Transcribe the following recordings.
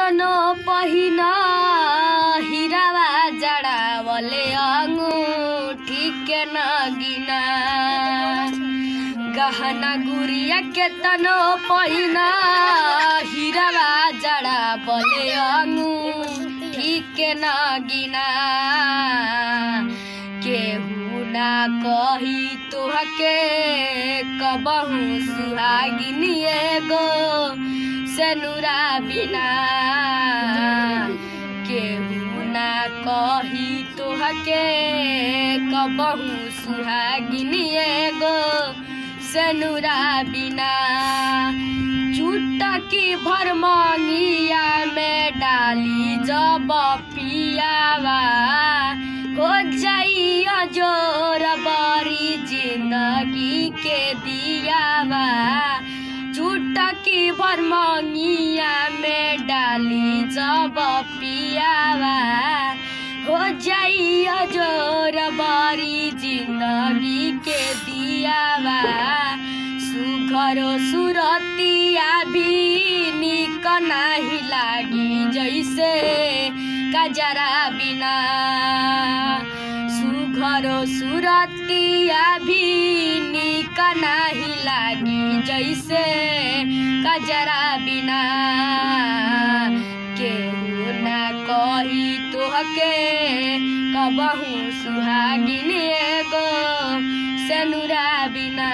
केतनो पहिना हीरावा जड़ावले अंगूठी के नगीना गहना गुड़िया केतनो पहिना हीरावा जड़ावले अंगूठी के नगीना केहू ना कही तुहके कबहू सुहागिनी एगो सेनुरा बिना केहू ना कही तुहके कबहू सुहागिनी एगो सेनुरा बिना चुटकी भर मंगिया में डाली जब पियावा हो जाइया जोर बरी जिंदगी के दियावा चुटकी भर मंगिया में डाली जब पियावा हो जाइया जोर बरी जिंदगी के दियावा सुघरो सुरतिया भी निक नाही लागी जैसे कजरा बिना सुघरो सुरतिया भी निक नाही लागी जैसे कजरा बिना केहू ना कही तुहके कबहू सुहागिनी एगो सेनुरा बिना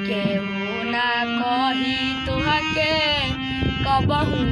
केहू ना कही तुहके कबहू